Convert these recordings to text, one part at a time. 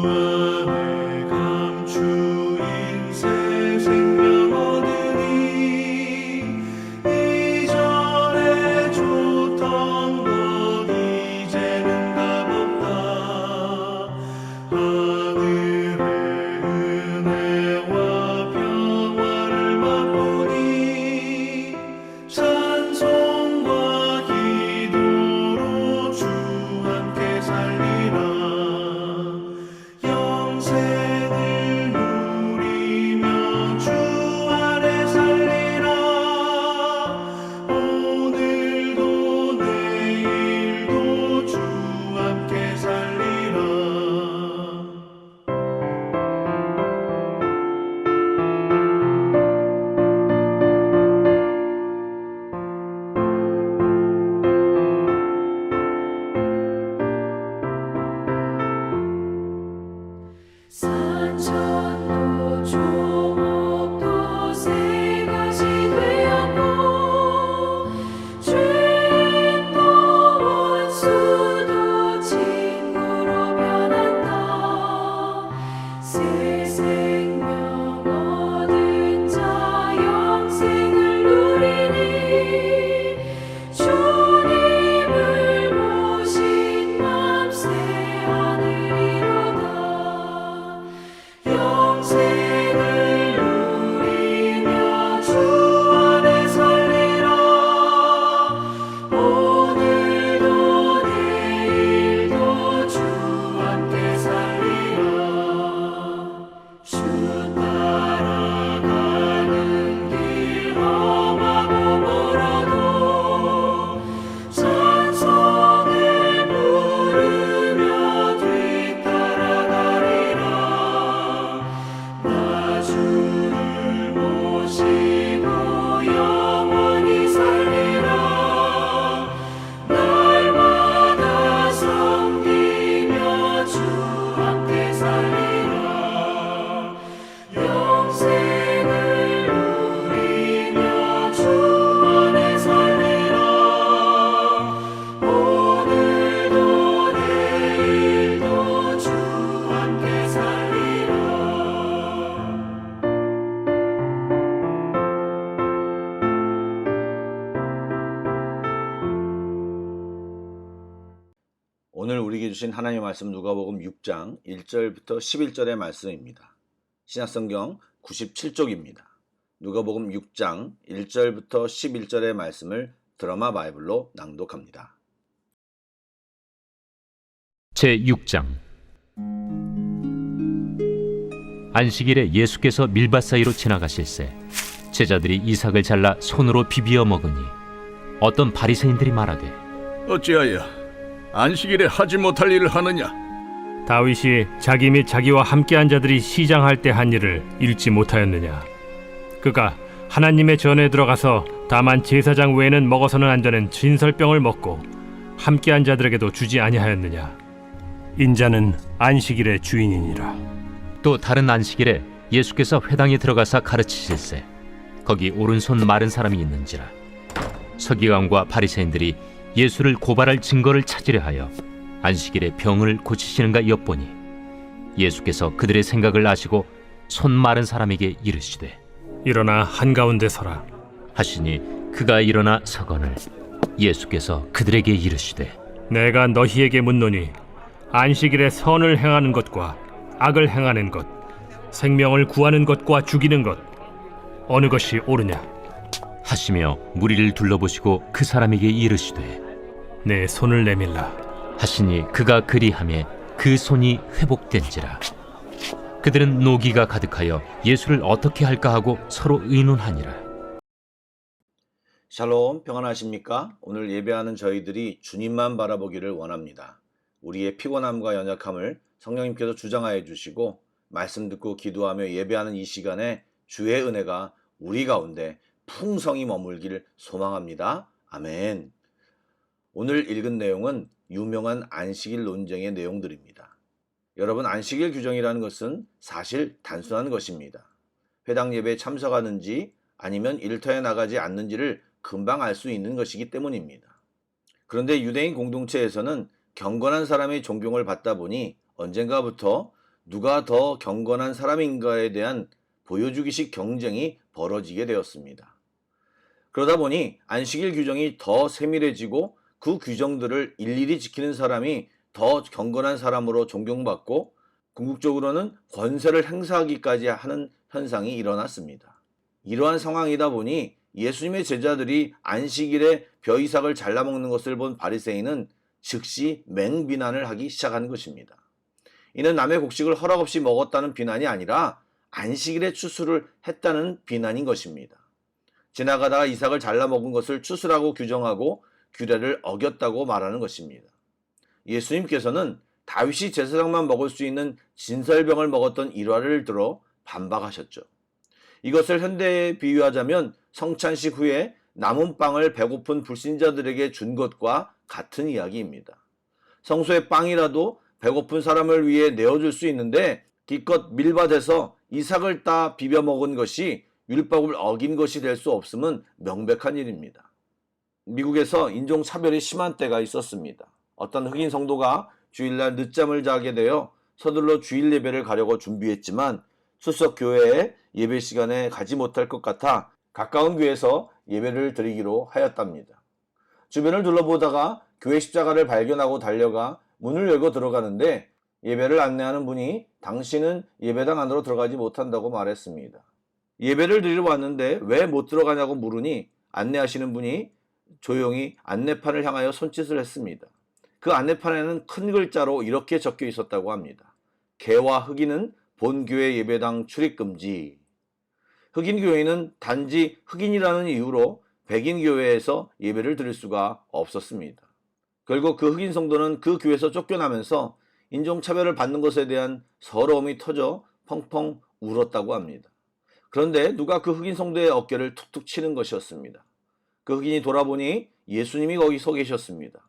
안에 감추인 새 생명 얻으니 이전에 줬던 것 이제는 값없다. 하늘의 은혜와 평화를 맛보니 찬송과 기도로 주 함께 살리라. 영생을 누리며 주 안에 살리라. 오늘도 내일도 주 함께 살리라. 산천도 조목도 새것이 되었고 죄인도 원수도 친구로 변한다. 새 생명 얻은 자 영생을 누리니 주님을 모신 맘 새 하늘이로다. 영생을 누리며 주 안에 살리라. 오늘도 내일도 주 함께 살리라. 주 따라가는 길 험하고 멀어도 찬송을 부르며 뒤따라가리라. 나 주를 모시고 영원히 살리라. 날마다 섬기며 주 함께 살리라. 영생을 누리며 주 안에 살리라. 오늘도 내일도 주 함께 살리라. 오늘 우리에게 주신 하나님의 말씀 누가복음 6장 1절부터 11절의 말씀입니다. 신약성경 97쪽입니다. 누가복음 6장 1절부터 11절의 말씀을 드라마 바이블로 낭독합니다. 제6장 안식일에 예수께서 밀밭 사이로 지나가실새 제자들이 이삭을 잘라 손으로 비비어 먹으니 어떤 바리새인들이 말하되 어찌하여 안식일에 하지 못할 일을 하느냐? 다윗이 자기 및 자기와 함께한 자들이 시장할 때 한 일을 읽지 못하였느냐? 그가 하나님의 전에 들어가서 다만 제사장 외에는 먹어서는 안 되는 진설병을 먹고 함께한 자들에게도 주지 아니하였느냐? 인자는 안식일의 주인이니라. 또 다른 안식일에 예수께서 회당에 들어가사 가르치실새 거기 오른손 마른 사람이 있는지라. 서기관과 바리새인들이 예수를 고발할 증거를 찾으려 하여 안식일에 병을 고치시는가 엿보니 예수께서 그들의 생각을 아시고 손 마른 사람에게 이르시되 일어나 한가운데 서라. 하시니 그가 일어나 서거늘 예수께서 그들에게 이르시되 내가 너희에게 묻노니 안식일에 선을 행하는 것과 악을 행하는 것, 생명을 구하는 것과 죽이는 것 어느 것이 옳으냐? 하시며 무리를 둘러보시고 그 사람에게 이르시되 내 손을 내밀라. 하시니 그가 그리하매 그 손이 회복된지라. 그들은 노기가 가득하여 예수를 어떻게 할까 하고 서로 의논하니라. 샬롬, 평안하십니까? 오늘 예배하는 저희들이 주님만 바라보기를 원합니다. 우리의 피곤함과 연약함을 성령님께서 주장하여 주시고 말씀 듣고 기도하며 예배하는 이 시간에 주의 은혜가 우리 가운데 풍성히 머물기를 소망합니다. 아멘. 오늘 읽은 내용은 유명한 안식일 논쟁의 내용들입니다. 여러분, 안식일 규정이라는 것은 사실 단순한 것입니다. 회당 예배에 참석하는지 아니면 일터에 나가지 않는지를 금방 알 수 있는 것이기 때문입니다. 그런데 유대인 공동체에서는 경건한 사람의 존경을 받다 보니 언젠가부터 누가 더 경건한 사람인가에 대한 보여주기식 경쟁이 벌어지게 되었습니다. 그러다 보니 안식일 규정이 더 세밀해지고 그 규정들을 일일이 지키는 사람이 더 경건한 사람으로 존경받고 궁극적으로는 권세를 행사하기까지 하는 현상이 일어났습니다. 이러한 상황이다 보니 예수님의 제자들이 안식일에 벼이삭을 잘라먹는 것을 본 바리새인은 즉시 맹비난을 하기 시작한 것입니다. 이는 남의 곡식을 허락 없이 먹었다는 비난이 아니라 안식일에 추수를 했다는 비난인 것입니다. 지나가다가 이삭을 잘라먹은 것을 추수라고 규정하고 규례를 어겼다고 말하는 것입니다. 예수님께서는 다윗이 제사장만 먹을 수 있는 진설병을 먹었던 일화를 들어 반박하셨죠. 이것을 현대에 비유하자면 성찬식 후에 남은 빵을 배고픈 불신자들에게 준 것과 같은 이야기입니다. 성소의 빵이라도 배고픈 사람을 위해 내어줄 수 있는데 기껏 밀밭에서 이삭을 따 비벼 먹은 것이 율법을 어긴 것이 될 수 없음은 명백한 일입니다. 미국에서 인종차별이 심한 때가 있었습니다. 어떤 흑인 성도가 주일날 늦잠을 자게 되어 서둘러 주일 예배를 가려고 준비했지만 출석 교회에 예배 시간에 가지 못할 것 같아 가까운 교회에서 예배를 드리기로 하였답니다. 주변을 둘러보다가 교회 십자가를 발견하고 달려가 문을 열고 들어가는데 예배를 안내하는 분이 당신은 예배당 안으로 들어가지 못한다고 말했습니다. 예배를 드리러 왔는데 왜 못 들어가냐고 물으니 안내하시는 분이 조용히 안내판을 향하여 손짓을 했습니다. 그 안내판에는 큰 글자로 이렇게 적혀 있었다고 합니다. 개와 흑인은 본교회 예배당 출입금지. 흑인 교회는 단지 흑인이라는 이유로 백인 교회에서 예배를 드릴 수가 없었습니다. 결국 그 흑인 성도는 그 교회에서 쫓겨나면서 인종차별을 받는 것에 대한 서러움이 터져 펑펑 울었다고 합니다. 그런데 누가 그 흑인 성도의 어깨를 툭툭 치는 것이었습니다. 그 흑인이 돌아보니 예수님이 거기 서 계셨습니다.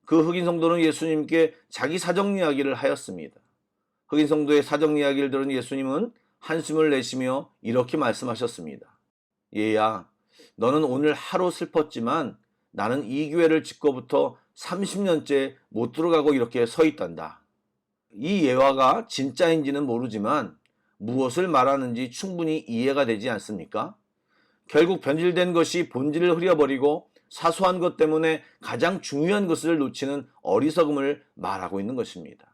그 흑인 성도는 예수님께 자기 사정 이야기를 하였습니다. 흑인 성도의 사정 이야기를 들은 예수님은 한숨을 내쉬며 이렇게 말씀하셨습니다. 얘야, 너는 오늘 하루 슬펐지만 나는 이 교회를 짓고부터 30년째 못 들어가고 이렇게 서 있단다. 이 예화가 진짜인지는 모르지만 무엇을 말하는지 충분히 이해가 되지 않습니까? 결국 변질된 것이 본질을 흐려버리고 사소한 것 때문에 가장 중요한 것을 놓치는 어리석음을 말하고 있는 것입니다.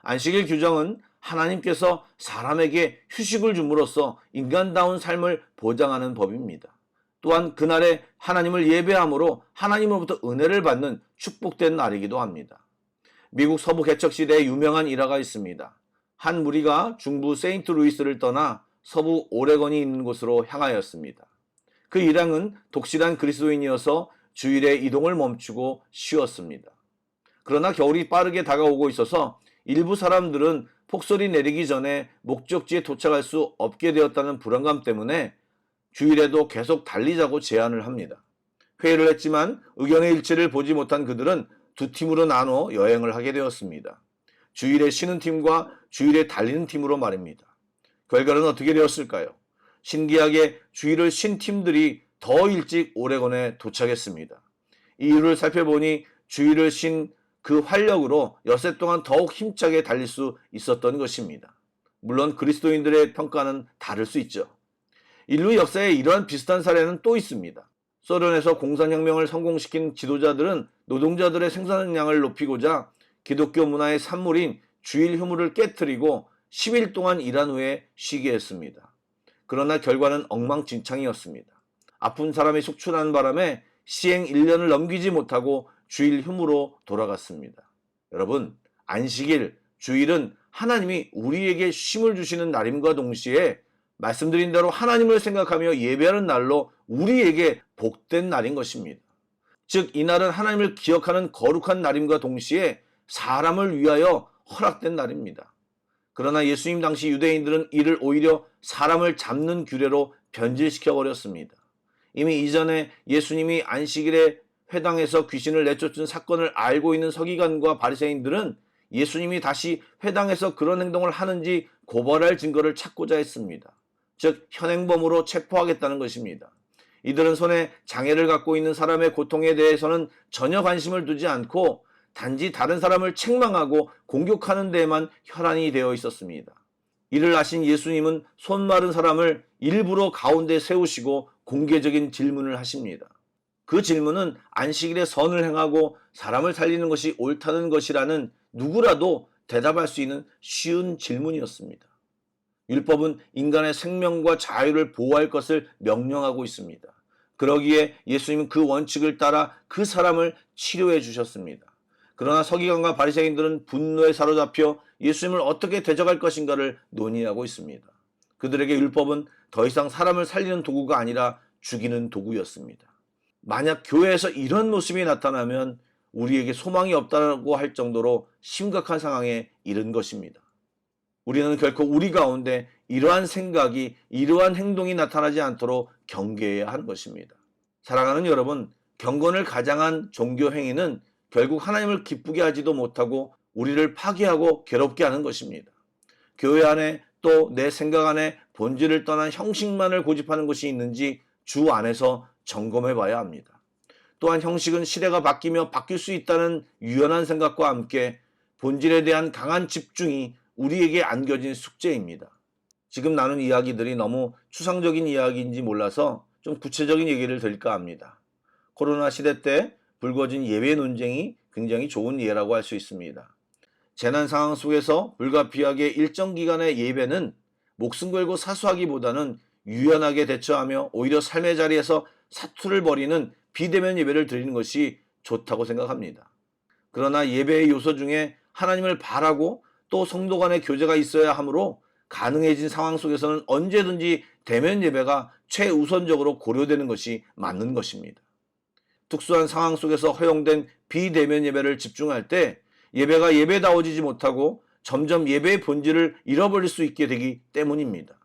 안식일 규정은 하나님께서 사람에게 휴식을 줌으로써 인간다운 삶을 보장하는 법입니다. 또한 그날에 하나님을 예배함으로 하나님으로부터 은혜를 받는 축복된 날이기도 합니다. 미국 서부 개척 시대에 유명한 일화가 있습니다. 한 무리가 중부 세인트루이스를 떠나 서부 오레곤이 있는 곳으로 향하였습니다. 그 일행은 독실한 그리스도인이어서 주일에 이동을 멈추고 쉬었습니다. 그러나 겨울이 빠르게 다가오고 있어서 일부 사람들은 폭설이 내리기 전에 목적지에 도착할 수 없게 되었다는 불안감 때문에 주일에도 계속 달리자고 제안을 합니다. 회의를 했지만 의견의 일치를 보지 못한 그들은 두 팀으로 나눠 여행을 하게 되었습니다. 주일에 쉬는 팀과 주일에 달리는 팀으로 말입니다. 결과는 어떻게 되었을까요? 신기하게 주일을 쉰 팀들이 더 일찍 오레곤에 도착했습니다. 이 이유를 살펴보니 주일을 쉰 그 활력으로 엿새 동안 더욱 힘차게 달릴 수 있었던 것입니다. 물론 그리스도인들의 평가는 다를 수 있죠. 인류 역사에 이러한 비슷한 사례는 또 있습니다. 소련에서 공산혁명을 성공시킨 지도자들은 노동자들의 생산량을 높이고자 기독교 문화의 산물인 주일 휴무를 깨트리고 10일 동안 일한 후에 쉬게 했습니다. 그러나 결과는 엉망진창이었습니다. 아픈 사람이 속출하는 바람에 시행 1년을 넘기지 못하고 주일 휴무로 돌아갔습니다. 여러분, 안식일, 주일은 하나님이 우리에게 쉼을 주시는 날임과 동시에 말씀드린 대로 하나님을 생각하며 예배하는 날로 우리에게 복된 날인 것입니다. 즉, 이날은 하나님을 기억하는 거룩한 날임과 동시에 사람을 위하여 허락된 날입니다. 그러나 예수님 당시 유대인들은 이를 오히려 사람을 잡는 규례로 변질시켜 버렸습니다. 이미 이전에 예수님이 안식일에 회당에서 귀신을 내쫓은 사건을 알고 있는 서기관과 바리새인들은 예수님이 다시 회당에서 그런 행동을 하는지 고발할 증거를 찾고자 했습니다. 즉 현행범으로 체포하겠다는 것입니다. 이들은 손에 장애를 갖고 있는 사람의 고통에 대해서는 전혀 관심을 두지 않고 단지 다른 사람을 책망하고 공격하는 데에만 혈안이 되어 있었습니다. 이를 아신 예수님은 손 마른 사람을 일부러 가운데 세우시고 공개적인 질문을 하십니다. 그 질문은 안식일에 선을 행하고 사람을 살리는 것이 옳다는 것이라는 누구라도 대답할 수 있는 쉬운 질문이었습니다. 율법은 인간의 생명과 자유를 보호할 것을 명령하고 있습니다. 그러기에 예수님은 그 원칙을 따라 그 사람을 치료해 주셨습니다. 그러나 서기관과 바리새인들은 분노에 사로잡혀 예수님을 어떻게 대적할 것인가를 논의하고 있습니다. 그들에게 율법은 더 이상 사람을 살리는 도구가 아니라 죽이는 도구였습니다. 만약 교회에서 이런 모습이 나타나면 우리에게 소망이 없다고 할 정도로 심각한 상황에 이른 것입니다. 우리는 결코 우리 가운데 이러한 생각이, 이러한 행동이 나타나지 않도록 경계해야 하는 것입니다. 사랑하는 여러분, 경건을 가장한 종교 행위는 결국 하나님을 기쁘게 하지도 못하고 우리를 파괴하고 괴롭게 하는 것입니다. 교회 안에 또 내 생각 안에 본질을 떠난 형식만을 고집하는 것이 있는지 주 안에서 점검해 봐야 합니다. 또한 형식은 시대가 바뀌며 바뀔 수 있다는 유연한 생각과 함께 본질에 대한 강한 집중이 우리에게 안겨진 숙제입니다. 지금 나눈 이야기들이 너무 추상적인 이야기인지 몰라서 좀 구체적인 얘기를 드릴까 합니다. 코로나 시대 때 불거진 예배 논쟁이 굉장히 좋은 예라고 할 수 있습니다. 재난 상황 속에서 불가피하게 일정 기간의 예배는 목숨 걸고 사수하기보다는 유연하게 대처하며 오히려 삶의 자리에서 사투를 벌이는 비대면 예배를 드리는 것이 좋다고 생각합니다. 그러나 예배의 요소 중에 하나님을 바라고 또 성도 간의 교제가 있어야 하므로 가능해진 상황 속에서는 언제든지 대면 예배가 최우선적으로 고려되는 것이 맞는 것입니다. 특수한 상황 속에서 허용된 비대면 예배를 집중할 때 예배가 예배다워지지 못하고 점점 예배의 본질을 잃어버릴 수 있게 되기 때문입니다.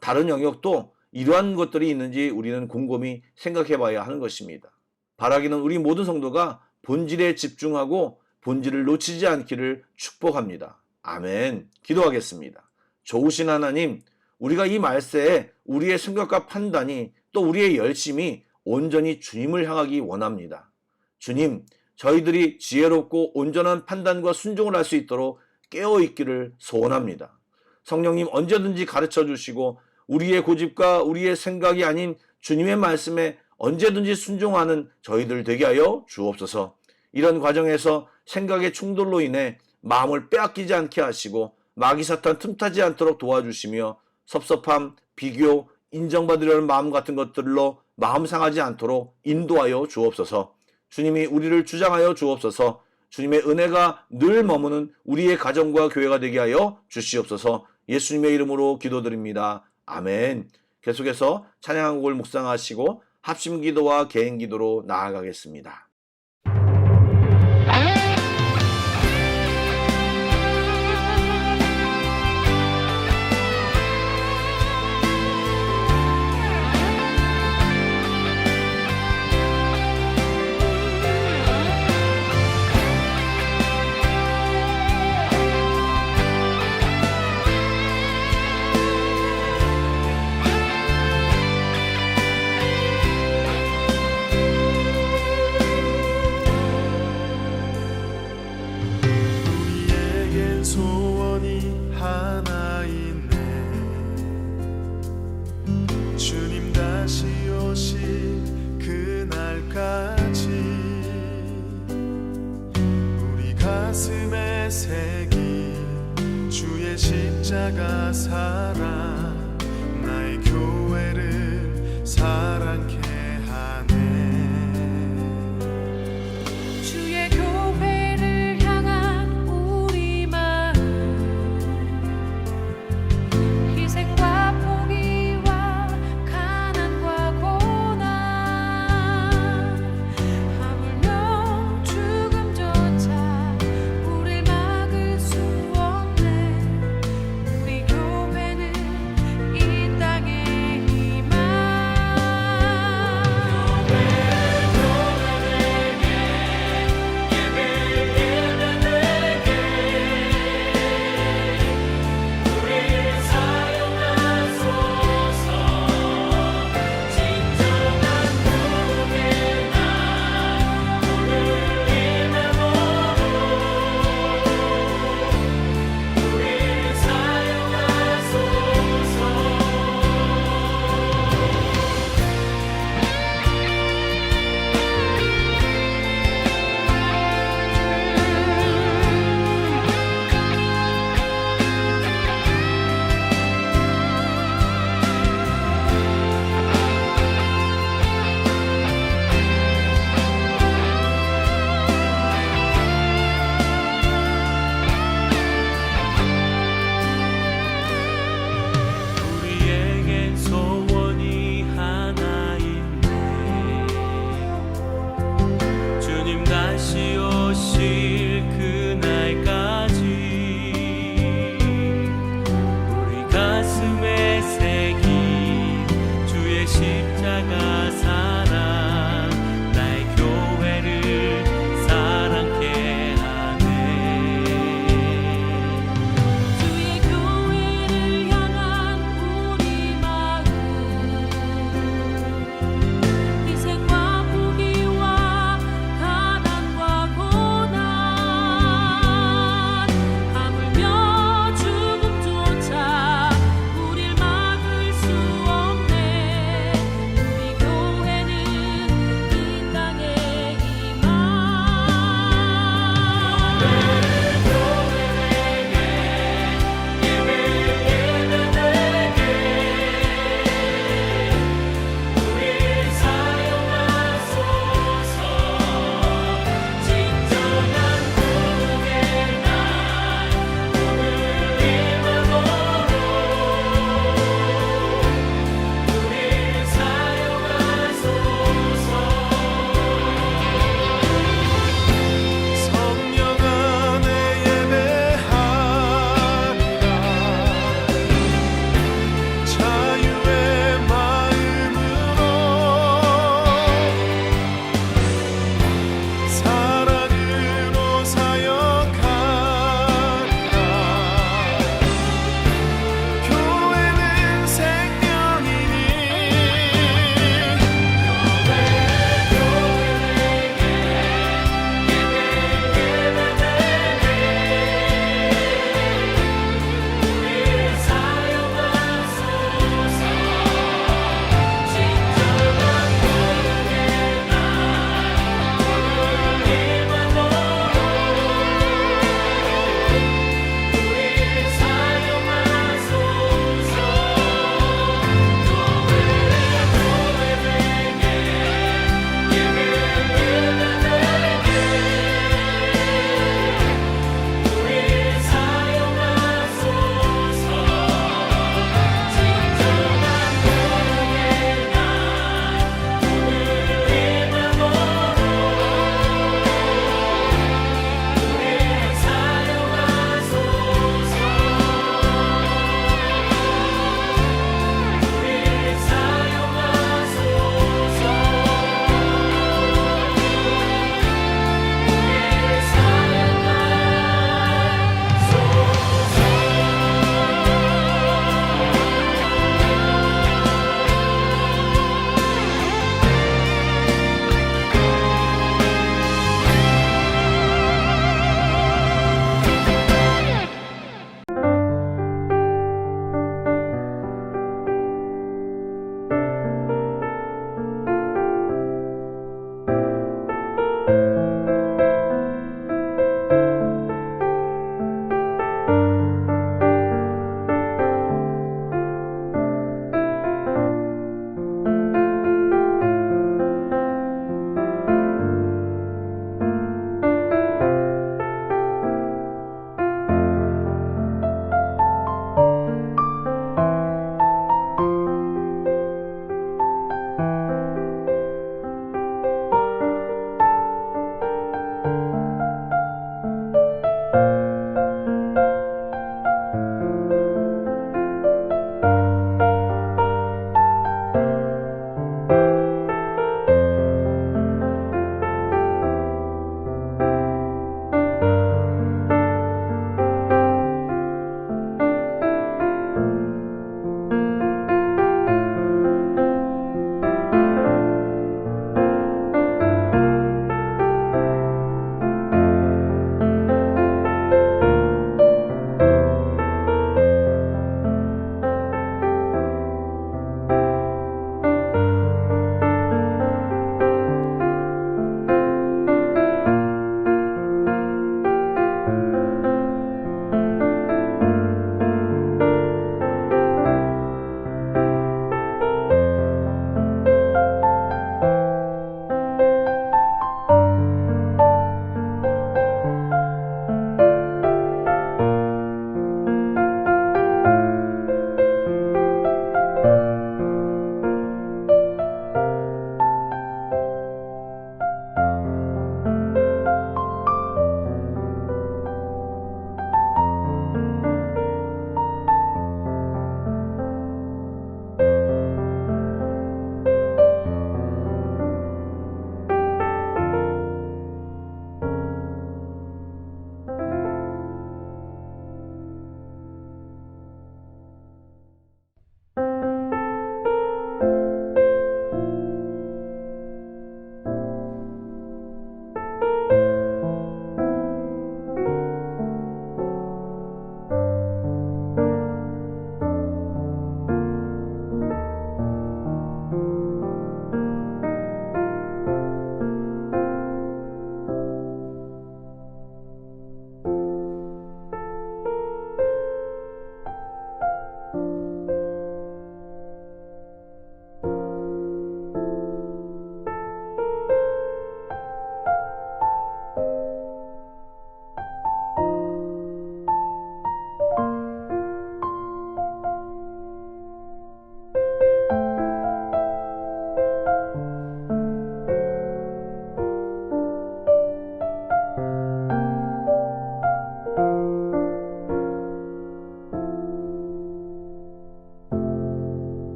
다른 영역도 이러한 것들이 있는지 우리는 곰곰이 생각해 봐야 하는 것입니다. 바라기는 우리 모든 성도가 본질에 집중하고 본질을 놓치지 않기를 축복합니다. 아멘. 기도하겠습니다. 좋으신 하나님, 우리가 이 말세에 우리의 생각과 판단이 또 우리의 열심이 온전히 주님을 향하기 원합니다. 주님, 저희들이 지혜롭고 온전한 판단과 순종을 할 수 있도록 깨어있기를 소원합니다. 성령님 언제든지 가르쳐 주시고 우리의 고집과 우리의 생각이 아닌 주님의 말씀에 언제든지 순종하는 저희들 되게 하여 주옵소서. 이런 과정에서 생각의 충돌로 인해 마음을 빼앗기지 않게 하시고 마귀사탄 틈타지 않도록 도와주시며 섭섭함, 비교, 인정받으려는 마음 같은 것들로 마음 상하지 않도록 인도하여 주옵소서. 주님이 우리를 주장하여 주옵소서. 주님의 은혜가 늘 머무는 우리의 가정과 교회가 되게 하여 주시옵소서. 예수님의 이름으로 기도드립니다. 아멘. 계속해서 찬양 한 곡을 묵상하시고 합심기도와 개인기도로 나아가겠습니다. 우리에겐 소원이 하나 있네. 주님 다시 오실 그날까지 우리 가슴에 새긴 주의 십자가 사랑, 나의 교회를